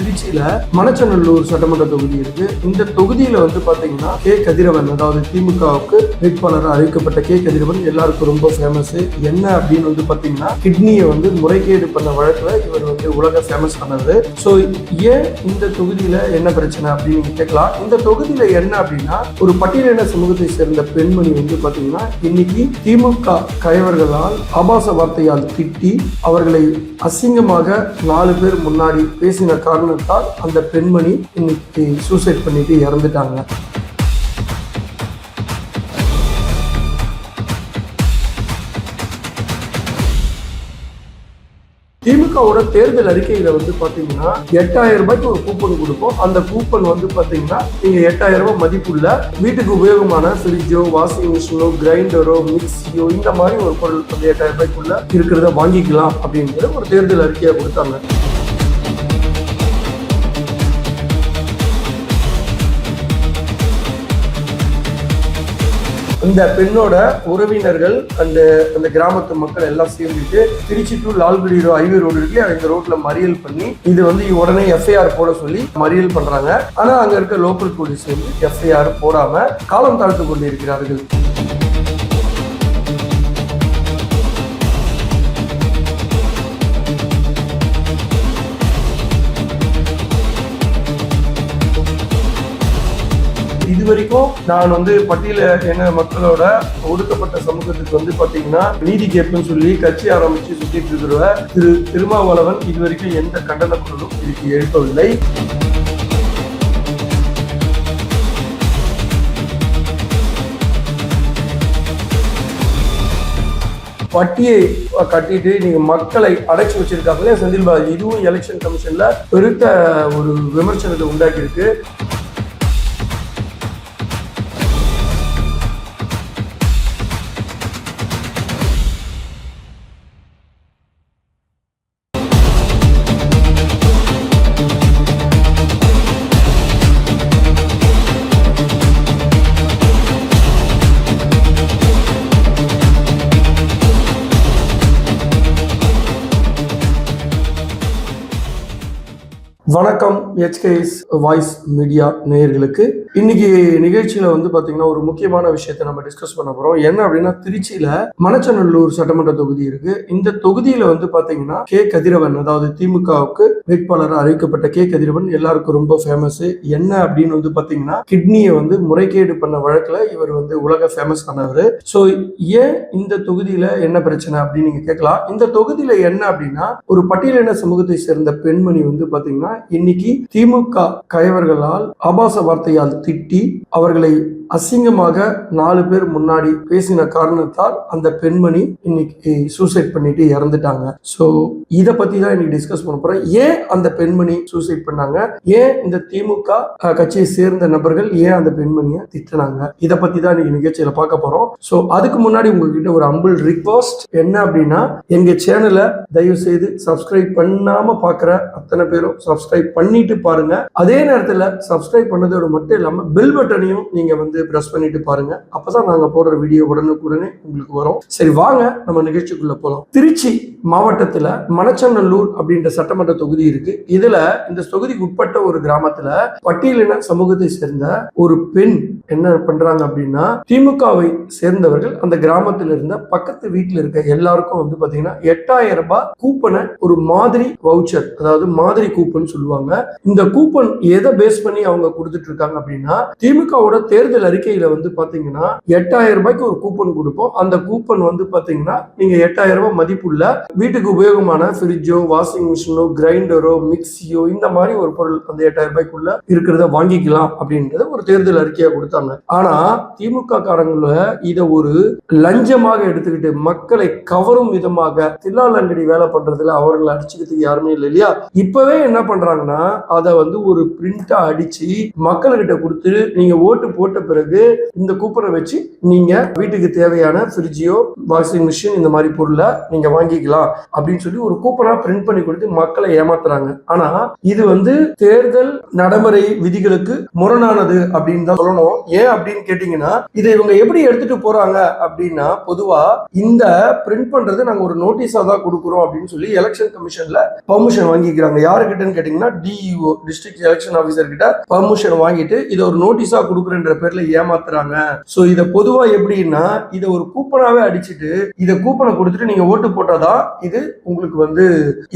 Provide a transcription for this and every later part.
திருச்சியில மணச்சநல்லூர் சட்டமன்ற தொகுதி இருக்கு. இந்த தொகுதியில வந்து பாத்தீங்கன்னா கே கதிரவன், அதாவது திமுகவுக்கு வேட்பாளராக அறிவிக்கப்பட்ட கே கதிரவன் எல்லாருக்கும் ரொம்ப ஃபேமஸ். என்ன அப்படின்னு வந்து பாத்தீங்கன்னா கிட்னியை வந்து முறைகேடு பண்ண வழக்குல இவர் வந்து உலக ஃபேமஸ் ஆனது. ஸோ ஏன் இந்த தொகுதியில என்ன பிரச்சனை அப்படின்னு நீங்க கேட்கலாம். இந்த தொகுதியில என்ன அப்படின்னா ஒரு பட்டியலின சமூகத்தை சேர்ந்த பெண்மணி வந்து பாத்தீங்கன்னா இன்னைக்கு திமுக கயவர்களால் ஆபாச வார்த்தையால் திட்டி அவர்களை அசிங்கமாக 4 பேர் முன்னாடி பேசின காரணத்தால் அந்த பெண்மணி இன்னைக்கு சூசைட் பண்ணிட்டு இறந்துட்டாங்க. திமுகவோட தேர்தல் அறிக்கையில வந்து பாத்தீங்கன்னா 8000 ரூபாய்க்கு ஒரு கூப்பன் கொடுப்போம். அந்த கூப்பன் வந்து பாத்தீங்கன்னா நீங்க 8000 ரூபாய் மதிப்புள்ள வீட்டுக்கு உபயோகமான ஃப்ரிட்ஜோ, வாஷிங் மிஷினோ, கிரைண்டரோ, மிக்சியோ இந்த மாதிரி ஒரு பொருள் வந்து 8000 ரூபாய்க்குள்ள இருக்கிறத வாங்கிக்கலாம் அப்படிங்கிற ஒரு தேர்தல் அறிக்கையை கொடுத்தாங்க. இந்த பெண்ணோட உறவினர்கள் அந்த கிராமத்து மக்கள் எல்லாம் சேர்ந்துட்டு Trichy to Lalgudi highway road இருக்கு, அந்த ரோட்ல மறியல் பண்ணி இது வந்து உடனே எஃப்ஐஆர் போட சொல்லி மறியல் பண்றாங்க. ஆனா அங்க இருக்க லோக்கல் போலீஸ் வந்து எஃப்ஐஆர் போடாம காலம் தாழ்த்து கொண்டிருக்கிறார்கள். இது வரைக்கும் நான் வந்து பட்டியல என்ன மக்களோட ஒடுக்கப்பட்ட சமூகத்துக்கு வந்து பாத்தீங்கன்னா நீதி கேட்புன்னு சொல்லி கட்சி ஆரம்பிச்சு சுத்திட்டு இருக்கிற திருமாவளவன் இதுவரைக்கும் எந்த கண்டன குரலும் இதுக்கு எழுப்பவில்லை. பட்டியை கட்டிட்டு நீங்க மக்களை அடைச்சு வச்சிருக்காங்களே செந்தில் பாலாஜி, இதுவும் எலெக்ஷன் கமிஷன்ல பெருத்த ஒரு விமர்சனத்தை உண்டாக்கி இருக்கு. வணக்கம் HKS வாய்ஸ் மீடியா நேயர்களுக்கு. இன்னைக்கு நிகழ்ச்சியில வந்து பாத்தீங்கன்னா ஒரு முக்கியமான விஷயத்தை நம்ம டிஸ்கஸ் பண்ண போறோம். என்ன அப்படின்னா திருச்சியில மணச்சநல்லூர் சட்டமன்ற தொகுதி இருக்கு. இந்த தொகுதியில வந்து பாத்தீங்கன்னா கே கதிரவன், அதாவது திமுகவுக்கு வேட்பாளராக அறிவிக்கப்பட்ட கே கதிரவன் எல்லாருக்கும் ரொம்ப ஃபேமஸ். என்ன அப்படின்னு வந்து பாத்தீங்கன்னா கிட்னியை வந்து முறைகேடு பண்ண வழக்குல இவர் வந்து உலக ஃபேமஸ் ஆனவர். ஸோ ஏன் இந்த தொகுதியில என்ன பிரச்சனை அப்படின்னு நீங்க கேட்கலாம். இந்த தொகுதியில என்ன அப்படின்னா ஒரு பட்டியலின சமூகத்தை சேர்ந்த பெண்மணி வந்து பாத்தீங்கன்னா இன்னைக்கு திமுக கயவர்களால் ஆபாச வார்த்தையால் திட்டி அவர்களை அசிங்கமாக 4 பேர் முன்னாடி பேசின காரணத்தால் அந்த பெண்மணி இன்னைக்கு சூசைட் பண்ணிட்டு இறந்துட்டாங்க. ஸோ இதை பத்தி தான் இன்னைக்கு டிஸ்கஸ் பண்ண போறேன். ஏன் அந்த பெண்மணி சூசைட் பண்ணாங்க, ஏன் இந்த திமுக கட்சியை சேர்ந்த நபர்கள் ஏன் அந்த பெண்மணியை திட்டினாங்க, இதை பத்தி தான் இன்னைக்கு நிகழ்ச்சியில பார்க்க போறோம். ஸோ அதுக்கு முன்னாடி உங்ககிட்ட ஒரு அம்பிள் ரிக்வெஸ்ட் என்ன அப்படின்னா எங்க சேனலை தயவு செய்து சப்ஸ்கிரைப் பண்ணாம பாக்குற அத்தனை பேரும் சப்ஸ்கிரைப் பண்ணிட்டு பாருங்க. அதே நேரத்தில் சப்ஸ்கிரைப் பண்ணதோட மட்டும் இல்லாம பெல் பட்டனையும் நீங்க வந்து பிரஸ் பண்ணிட்டு பாருங்க. அப்பதான் நாங்க போடுற வீடியோ உடனுக்குடனே உங்களுக்கு வரும். சரி, வாங்க நம்ம நிகழ்ச்சிக்குள்ள போலாம். திருச்சி மாவட்டத்துல மணச்சநல்லூர் அப்படின்ற சட்டமன்ற தொகுதி இருக்கு. இதுல இந்த தொகுதிக்கு உட்பட்ட ஒரு கிராமத்துல பட்டியலின சமூகத்தை சேர்ந்த ஒரு பெண் என்ன பண்றாங்க அப்படின்னா திமுகவை சேர்ந்தவர்கள் அந்த கிராமத்துல இருந்த பக்கத்து வீட்டுல இருக்க எல்லாருக்கும் வந்து பாத்தீங்கன்னா 8000 ரூபாய் கூப்பனை, ஒரு மாதிரி வவுச்சர், அதாவது மாதிரி கூப்பன் சொல்லுவாங்க. இந்த கூப்பன் எதை பேஸ் பண்ணி அவங்க கொடுத்துட்டு இருக்காங்க அப்படின்னா திமுகவோட தேர்தல் அறிக்கையில வந்து பாத்தீங்கன்னா 8000 ரூபாய்க்கு ஒரு கூப்பன் கொடுப்போம். அந்த கூப்பன் வந்து பாத்தீங்கன்னா நீங்க 8000 ரூபாய் மதிப்புள்ள வீட்டுக்கு உபயோகமான ஃப்ரிட்ஜோ, வாஷிங் மிஷினோ, கிரைண்டரோ, மிக்சியோ இந்த மாதிரி ஒரு பொருள் அந்த 8000 ரூபாய்க்குள்ள இருக்கிறத வாங்கிக்கலாம் அப்படின்றத ஒரு தேர்தல் அறிக்கையா கொடுத்தாங்க. ஆனா திமுக காரங்கள இதை ஒரு லஞ்சமாக எடுத்துக்கிட்டு மக்களை கவரும் விதமாக தில்லாலங்கடி வேலை பண்றதுல அவர்களை அடிச்சுக்கிறதுக்கு யாருமே இல்லை இல்லையா. இப்பவே என்ன பண்றாங்கன்னா அதை வந்து ஒரு பிரிண்டா அடிச்சு மக்கள்கிட்ட கொடுத்து நீங்க ஓட்டு போட்ட பிறகு பிறகு இந்த கூப்பனை வச்சு நீங்க வீட்டுக்கு தேவையான ஃப்ரிட்ஜோ வாஷிங் மிஷின் இந்த மாதிரி பொருளை நீங்க வாங்கிக்கலாம் அப்படின்னு சொல்லி ஒரு கூப்பனா பிரிண்ட் பண்ணி கொடுத்து மக்களை ஏமாத்துறாங்க. ஆனா இது வந்து தேர்தல் நடைமுறை விதிகளுக்கு முரணானது அப்படின்னு தான் சொல்லணும். ஏன் அப்படின்னு கேட்டீங்கன்னா இதை இவங்க எப்படி எடுத்துட்டு போறாங்க அப்படின்னா, பொதுவா இந்த பிரிண்ட் பண்றது நாங்க ஒரு நோட்டீஸா தான் கொடுக்குறோம் அப்படின்னு சொல்லி எலெக்ஷன் கமிஷன்ல பர்மிஷன் வாங்கிக்கிறாங்க. யாருக்கிட்டன்னு கேட்டீங்கன்னா டிஇஓ டிஸ்ட்ரிக்ட் எலெக்ஷன் ஆபீசர் கிட்ட பர்மிஷன் வாங்கிட்டு இதை ஒரு நோட்டீஸா கொடுக்குறன்ற பேர்ல ஏமாத்துறாங்க. சோ இத பொதுவா எப்படின்னா இதை ஒரு கூப்பனாவே அடிச்சுட்டு இதை கூப்பனை கொடுத்துட்டு நீங்க ஓட்டு போட்டாதான் இது உங்களுக்கு வந்து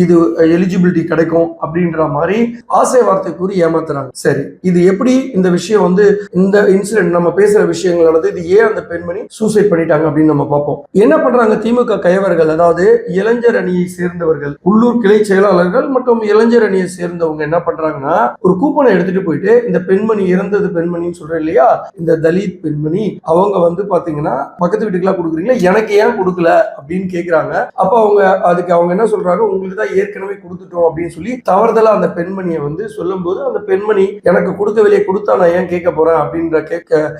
இது எலிஜிபிலிட்டி கிடைக்கும் அப்படின்ற மாதிரி ஆசை வார்த்தை கூறி ஏமாத்துறாங்க. சரி, இது எப்படி இந்த விஷயம் வந்து இந்த இன்சிடென்ட் நம்ம பேசுற விஷயங்களானது இது ஏன் அந்த பெண்மணி சூசைட் பண்ணிட்டாங்க அப்படின்னு நம்ம பார்ப்போம். என்ன பண்றாங்க திமுக கயவர்கள், அதாவது இளைஞர் அணியை சேர்ந்தவர்கள், உள்ளூர் கிளை செயலாளர்கள் மற்றும் இளைஞர் அணியை சேர்ந்தவங்க என்ன பண்றாங்கன்னா ஒரு கூப்பனை எடுத்துட்டு போயிட்டு இந்த பெண்மணி இறந்தது பெண்மணின்னு சொல்றேன் இல்லையா, இந்த தலித் பெண்மணி அவங்க வந்து பாத்தீங்கன்னா பக்கத்து வீட்டுக்குலாம் கொடுக்குறீங்களா, எனக்கு ஏன் கொடுக்கல அப்படின்னு கேக்குறாங்க. அப்ப அவங்க என்ன சொல்றாங்க, உங்களுக்கு தான் ஏற்கனவே கொடுத்துட்டோம் அப்படின்னு சொல்லி தவறுதலா அந்த பெண்மணியை வந்து சொல்லும் போது அந்த பெண்மணி எனக்கு கொடுக்க வெளியே கொடுத்தா நான் ஏன் கேட்க போறேன் அப்படின்ற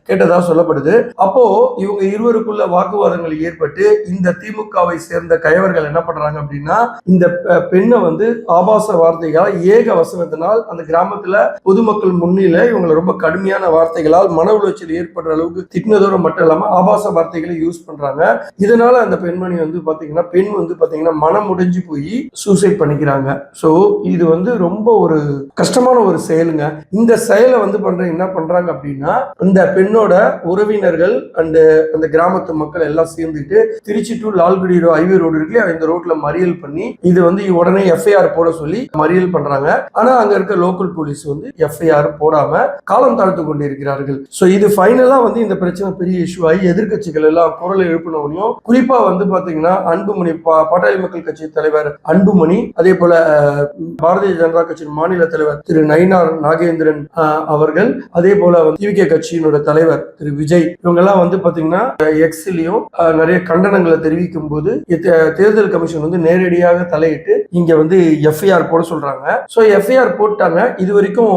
கேட்டதா சொல்லப்படுது. அப்போ இவங்க இருவருக்குள்ள வாக்குவாதங்கள் ஏற்பட்டு இந்த திமுகவை சேர்ந்த கயவர்கள் என்ன பண்றாங்க அப்படின்னா இந்த பெண்ணை வந்து ஆபாச வார்த்தைகளால் ஏக வசனத்தினால் அந்த கிராமத்துல பொதுமக்கள் முன்னில இவங்களை ரொம்ப கடுமையான வார்த்தைகளால் மன உளைச்சல் ஏற்படுற அளவுக்கு திட்டினதோட மட்டும் இல்லாம ஆபாச வார்த்தைகளை யூஸ் பண்றாங்க. இதனால அந்த பெண்மணி வந்து பாத்தீங்கன்னா பெண் வந்து பாத்தீங்கன்னா மனம் முடிஞ்சு போய் சூசைட் பண்ணிக்கிறாங்க. சோ இது வந்து ரொம்ப ஒரு கஷ்டமான ஒரு செயலுங்க. இந்த செயலை வந்து என்ன பண்றாங்க அப்படின்னா இந்த பெண்ணோட உறவினர்கள் அந்த கிராமத்து மக்கள் எல்லாம் சேர்ந்துட்டு Trichy to Lalgudi highway road இருக்கு, இந்த ரோட்ல மறியல் பண்ணி இது வந்து உடனே எஃப்ஐஆர் போட சொல்லி மறியல் பண்றாங்க. ஆனா அங்க இருக்க லோக்கல் போலீஸ் வந்து எஃப்ஐஆர் போடாம காலம் தாழ்த்து கொண்டிருக்கிறார்கள். சோ இது ஃபைனலா வந்து இந்த பிரச்சனை பெரிய இஷ்யூ ஆகி எதிர்கட்சிகள் எல்லாம் குரலை எழுப்பினவனையும் குறிப்பா வந்து பாத்தீங்கன்னா அன்புமணி பாட்டாளி மக்கள் கட்சி தலைவர் அன்புமணி, அதே போல பாரதிய ஜனதா கட்சியின் மாநில தலைவர் திரு நயினார் நாகேந்திரன் அவர்கள், அதே போல டிவிகே கட்சியினோட தலைவர் திரு விஜய், இவங்க எல்லாம் வந்து பாத்தீங்கன்னா எக்ஸ்லயும் நிறைய கண்டனங்களை தெரிவிக்கும் போது தேர்தல் கமிஷன் வந்து நேரடியாக தலையிட்டு இங்க வந்து எஃப்ஐஆர் போட சொல்றாங்க. சோ எஃப்ஐஆர் போட்டாங்க. இது வரைக்கும்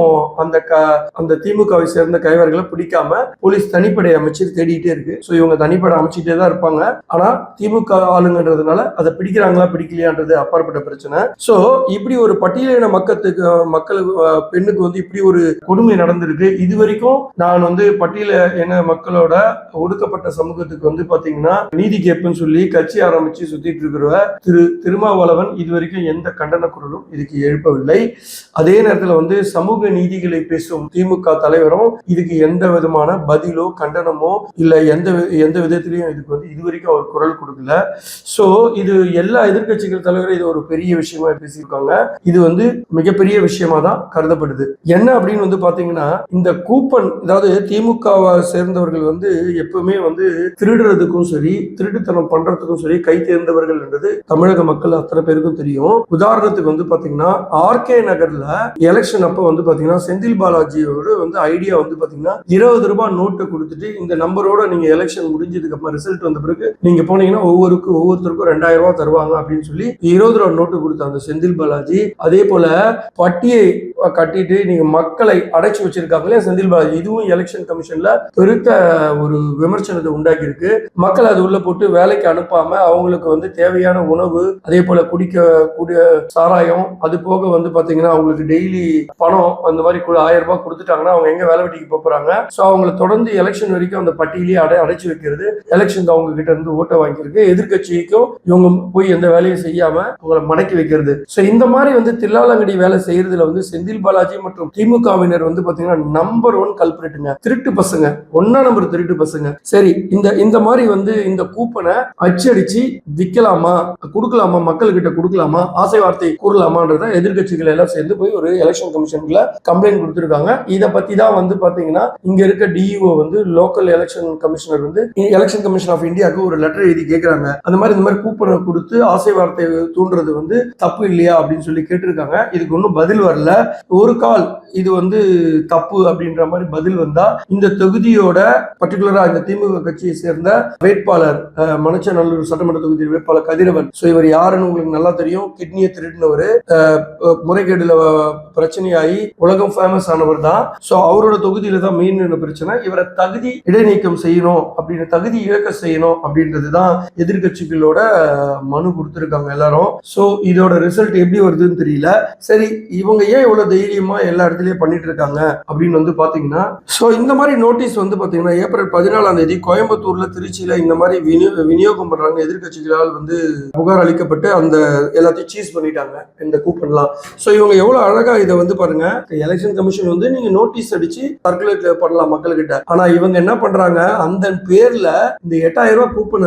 அந்த திமுகவை சேர்ந்த கைவர்களை பிடிக்காம போலீஸ் தனிப்படை அமைச்சு தேடிட்டே இருக்கு. சோ இவங்க தனிப்படை அமைச்சிட்டே தான் இருப்பாங்க. ஆனா திமுக ஆளுங்கன்றதுனால அதை பிடிக்கிறாங்களா பிடிக்கலையான்றது அப்பாற்பட்ட பிரச்சனை. சோ இப்படி ஒரு பட்டியலின மக்கள் பெண்ணுக்கு வந்து இப்படி ஒரு கொடுமை நடந்திருக்கு. இது வரைக்கும் நான் வந்து பட்டியலின மக்களோட ஒடுக்கப்பட்ட சமூகத்துக்கு வந்து பாத்தீங்கன்னா நீதி கேட்புன்னு சொல்லி கட்சி ஆரம்பிச்சு சுத்திட்டு இருக்கிற திரு திருமாவளவன் இது வரைக்கும் எந்த கண்டன குரலும் இதுக்கு எழுப்பவில்லை. அதே நேரத்தில் வந்து சமூக நீதிகளை பேசும் திமுக தலைவரும் இதுக்கு எந்த விதமான பதிலோ கண்டனமோ இல்ல எந்த விதத்திலையும் இதுக்கு வந்து இது வரைக்கும் அவர் குரல் கொடுக்கல. சோ இது எல்லா எதிர்கட்சிகள் தலைவரும் இது ஒரு பெரிய விஷயமா பேசியிருக்காங்க. இது வந்து மிகப்பெரிய விஷயமா தான் கருதப்படுது. என்ன அப்படின்னு வந்து பாத்தீங்கன்னா இந்த கூப்பன், அதாவது திமுகவை சேர்ந்தவர்கள் வந்து எப்பவுமே வந்து திருடுறதுக்கும் சரி திருட்டுத்தனம் பண்றதுக்கும் சரி கை தேர்ந்தவர்கள் என்றது தமிழக மக்கள் அத்தனை பேருக்கும் தெரியும். உதாரணத்துக்கு வந்து பாத்தீங்கன்னா ஆர்கே நகர்ல எலெக்ஷன் அப்ப வந்து பாத்தீங்கன்னா செந்தில் பாலாஜியோட வந்து ஐடியா வந்து பாத்தீங்கன்னா 20 ரூபாய் நோட்டை கொடுத்துட்டு இந்த நம்பரோட நீங்க எலெக்ஷன் முடிஞ்சதுக்கு அப்புறம் ரிசல்ட் வந்த பிறகு நீங்க போனீங்கன்னா ஒவ்வொருத்தருக்கும் 2000 ரூபாய் தருவாங்க அப்படின்னு சொல்லி 20 ரூபாய் நோட்டு கொடுத்த அந்த செந்தில் பாலாஜி, அதே போல பட்டியை கட்டிட்டு நீங்க மக்களை அடைச்சு வச்சிருக்காங்களே செந்தில் பாலாஜி, இதுவும் எலெக்ஷன் கமிஷன்ல பெருத்த ஒரு விமர்சனத்தை உண்டாக்கி இருக்கு. மக்கள் அது உள்ள போட்டு வேலைக்கு அனுப்பாம அவங்களுக்கு வந்து தேவையான உணவு, அதே போல குடிக்கக்கூடிய சாராயம், அது போக வந்து பாத்தீங்கன்னா அவங்களுக்கு டெய்லி பணம் அந்த மாதிரி 1000 ரூபாய் கொடுத்துட்டாங்கன்னா அவங்க எங்க வேலை வெட்டிக்கு போறாங்க. சோ அவங்களை தொடர்ந்து எலெக்ஷன் வரைக்கும் அந்த பட்டியலையே அடைச்சு வைக்கிறது, எலெக்ஷன் அவங்க கிட்ட இருந்து ஓட்டை வாங்கியிருக்கு, எதிர்கட்சிக்கும் இவங்க போய் எந்த வேலையும் செய்யாம அவங்களை மடக்கி வைக்கிறது. சோ இந்த மாதிரி வந்து தில்லாலங்கடி வேலை செய்யறதுல வந்து செந்தில் பாலாஜி மற்றும் திமுகவினர் வந்து பாத்தீங்கன்னா நம்பர் 1 கல்பிரேட்டுங்க, திருட்டு பசங்க, 1 நம்பர் திருட்டு பசங்க. சரி, இந்த மாதிரி வந்து இந்த கூப்பனை அச்சடிச்சு விற்கலாமா கொடுக்கலாமா மக்கள் கிட்ட கொடுக்கலாமா ஆசை வார்த்தை கூறலாமான்றத எதிர்கட்சிகள் எல்லாம் சேர்ந்து போய் ஒரு எலெக்ஷன் கமிஷன்ல கம்ப்ளைண்ட் கொடுத்திருக்காங்க. இதை பத்தி தான் வந்து பாத்தீங்கன்னா இங்க இருக்க டிஇஓ வந்து லோக்கல் எலெக்ஷன் கமிஷனர் வந்து எலெக்ஷன் கமிஷன் ஆஃப் இந்தியாவுக்கு ஒரு லெட்டர் எழுதி கேட்கிறாங்க. இந்த மாதிரி கூப்பனை கொடுத்து ஆசை வார்த்தை தூண்டுறது வந்து தப்பு இல்லையா அப்படின்னு சொல்லி கேட்டிருக்காங்க. இதுக்கு ஒன்றும் பதில் வரல. ஒரு கால் இது வந்து தப்பு அப்படின்ற மாதிரி பதில் வந்தா இந்த தொகுதியோட பர்டிகுலரா இந்த திமுக கட்சியை சேர்ந்த வேட்பாளர் மணச்சநல்லூர் சட்டமன்ற தொகுதி வேட்பாளர் கதிரவன். சோ இவர் யாருன்னு உங்களுக்கு நல்லா தெரியும். கிட்னியை திருடினவரு, முறைகேடுல பிரச்சனையாகி உலகம் ஃபேமஸ் ஆனவர் தான். சோ அவரோட தொகுதியில தான் மெயின் பிரச்சனை. இவரை தகுதி இடைநீக்கம் செய்யணும் அப்படின்னு, தகுதி இழக்க செய்யணும் அப்படின்றதுதான் எதிர்கட்சிகளோட மனு கொடுத்திருக்காங்க எல்லாரும். சோ இதோட ரிசல்ட் எப்படி வருதுன்னு தெரியல. சரி, இவங்க ஏன் இவ்வளவு தைரியமா எல்லா இடத்துலயும் பண்ணிட்டு இருக்காங்க அப்படின்னு வந்து பாத்தீங்கன்னா, சோ இந்த மாதிரி நோட்டீஸ் வந்து பாத்தீங்கன்னா ஏப்ரல் 14ஆம் தேதி கோயம்புத்தூர்ல, திருச்சியில இந்த மாதிரி விநியோகம் பண்றாங்க. எதிர்கட்சிகளால் வந்து புகார் அளிக்கப்பட்டு அந்த எல்லாத்தையும் சீஸ் பண்ணிட்டாங்க இந்த கூப்பன்லாம். சோ இவங்க எவ்வளவு அழகா இதை வந்து பாருங்க, எலெக்ஷன் கமிஷன் வந்து நீங்க நோட்டீஸ் அடிச்சு சர்க்குலேட் பண்ணலாம் மக்கள்கிட்ட. ஆனா இவங்க என்ன பண்றாங்க, அந்த பேர்ல இந்த 8000 ரூபாய் கூப்பன்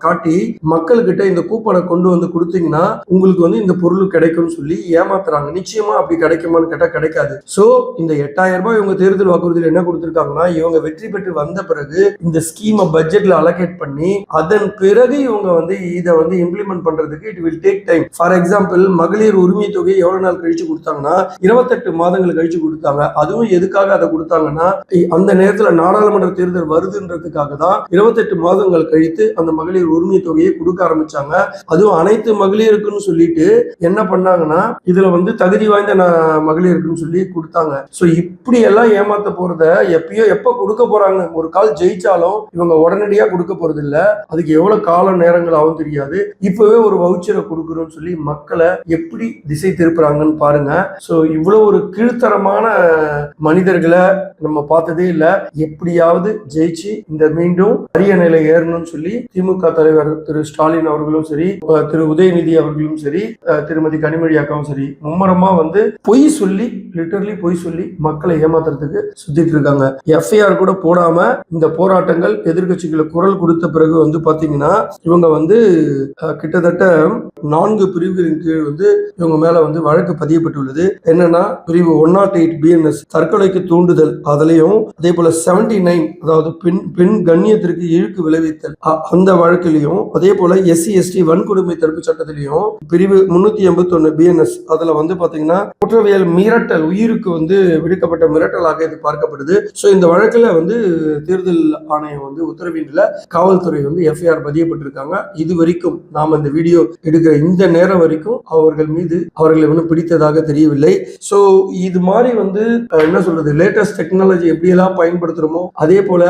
காட்டி மக்கள்கிட்ட இந்த கூப்பனை கொண்டு வந்து கொடுத்தீங்கன்னா உங்களுக்கு வந்து இந்த பொருள் கிடைக்கும்னு சொல்லி ஏமாத்துறாங்க. நிச்சயமா அப்படி கிடைக்குமான்னு கேட்டா கிடைக்காது. சோ இந்த 8000 ரூபாய் இவங்க தேர்தல் வாக்குறுதியில் என்ன கொடுத்திருக்காங்கன்னா, இவங்க வெற்றி பெற்று வந்த பிறகு இந்த ஸ்கீமை பட்ஜெட்ல அலோகேட் பண்ணி அதன் பிறகு இவங்க வந்து இதை வந்து இம்ப்ளிமெண்ட் பண்றதுக்கு it will take time. For example, மகளிர் உரிமை தொகை எவ்வளவு நாள் கழிச்சு கொடுத்தாங்கன்னா 28 மாதங்கள் கழிச்சு கொடுத்தாங்க. அதுவும் எதுக்காக அதை கொடுத்தாங்கன்னா, அந்த நேரத்துல நாடாளுமன்ற தேர்தல் வருதுன்றதுக்காக தான் 28 மாதங்கள் கழித்து அந்த மகளிர் உரிமை தொகையை கொடுக்க ஆரம்பிச்சாங்க. அதுவும் அனைத்து மகளிருக்குன்னு சொல்லிட்டு என்ன பண்ணாங்கன்னா, இதுல வந்து தகுதி வாய்ந்த மகளிருக்குன்னு சொல்லி கொடுத்தாங்க. சோ இப்படி எல்லாம் ஏமாத்த போறத எப்ப கொடுக்க போறாங்க. ஒரு கால் ஜெயிச்சாலும் இவங்க உடனடியா கொடுக்க போறது இல்ல. அதுக்கு எவ்வளவு கால நேரங்கள் ஆகும் தெரியாது. இப்பவே ஒரு வவுச்சரை கொடுக்கணும்னு சொல்லி மக்களை எப்படி திசை திருப்புறாங்கன்னு பாருங்க. சோ இவ்வளவு ஒரு கீழ்த்தரமான மனிதர்களை நம்ம பார்த்ததே இல்ல. எப்படியாவது ஜெயிச்சு இந்த மீண்டும் அரிய நிலை ஏறணும்னு சொல்லி திமுக தலைவர் திரு ஸ்டாலின் அவர்களும் சரி, திரு உதயநிதி அவர்களும் சரி, திருமதி கனிமொழி அக்காவும் சரி, மும்மரமா வந்து பொய் சொல்லி, லிட்டரலி பொய் சொல்லி மக்களை ஏமாத்துறதுக்கு சுத்திட்டு இருக்காங்க. எஃப்ஐஆர் கூட போடாம இந்த போராட்டங்கள் எதிர்கட்சிகளை குரல் கொடுத்த பிறகு வந்து பாத்தீங்கன்னா இவங்க வந்து கிட்டத்தட்ட 4 பிரிவுகளின் கீழ் வந்து இவங்க மேல வந்து வழக்கு பதியப்பட்டுள்ளது. என்னன்னா, பிரிவு 108 BNS தற்கொலைக்கு தூண்டுதல், அதுலயும் அதே போல 79 அதாவது பெண் கண்ணியத்திற்கு இழுக்கு விளைவித்தல் அந்த வழக்கிலையும், அதே போல SC ST வன்கொடுமை தடுப்பு சட்டத்திலையும் பிரிவு 381 BNS அதுல வந்து பாத்தீங்கன்னா குற்றவியல் மிரட்டல், உயிருக்கு வந்து விடுக்கப்பட்ட மிரட்டலாக இது பார்க்கப்படுது. சோ இந்த வழக்குல வந்து தேர்தல் ஆணையம் வந்து உத்தரவின்ல காவல்துறை வந்து எஃப்ஐஆர் பதியப்பட்டிருக்காங்க. இது வரைக்கும் நாம இந்த வீடியோ எடுக்கிற இந்த நேரம் வரைக்கும் அவர்கள் மீது அவர்களை வந்து பிடித்ததாக தெரியவில்லை. சோ இது மாதிரி வந்து என்ன சொல்றது, லேட்டஸ்ட் டெக்னாலஜி எப்படி எல்லாம் பயன்படுத்துறோமோ அதே போல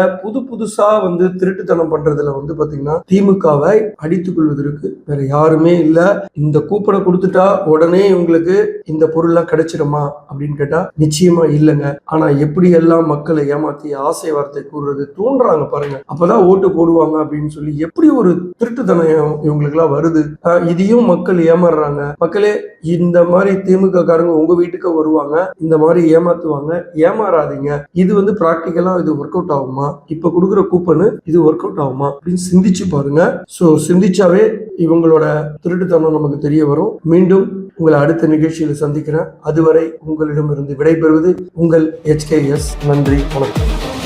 புதுசா வந்து திருட்டுத்தனம் பண்றதுல வந்து பாத்தீங்கன்னா திமுகவை அடித்துக் கொள்வதற்கு வேற யாருமே இல்ல. இந்த கூப்பனை கொடுத்துட்டா உடனே இவங்களுக்கு இந்த பொருள்லாம் கிடைச்சிருமா அப்படின்னு கேட்டா நிச்சயமா இல்லைங்க. ஆனா எப்படி எல்லாம் மக்களை ஏமாத்தி ஆசை வார்த்தை கூறுறது தூண்டுறாங்க பாருங்க, அப்பதான் ஓட்டு போடுவாங்க அப்படின்னு சொல்லி எப்படி ஒரு திருட்டுத்தனம் இவங்களுக்கு எல்லாம் வருது. இதையும் மக்கள் ஏமாறுறாங்க. மக்களே, இந்த மாதிரி திமுக காரங்க உங்க வீட்டுக்கு வருவாங்க, இந்த மாதிரி ஏமாத்துவாங்க, ஏமாறாதீங்க. இது வந்து பிராக்டிக்கலா இது ஒர்க் அவுட் ஆகுமா, இப்ப கொடுக்குற கூப்பனு இது ஒர்க் அவுட் ஆகுமா அப்படின்னு சிந்திச்சு பாருங்க. சோ சிந்திச்சாவே இவங்களோட திருட்டுத்தனம் நமக்கு தெரிய வரும். மீண்டும் உங்களை அடுத்த நிகழ்ச்சியில் சந்திக்கிறேன். அதுவரை உங்களிடமிருந்து விடைபெறுவது உங்கள் HKS. நன்றி, வணக்கம்.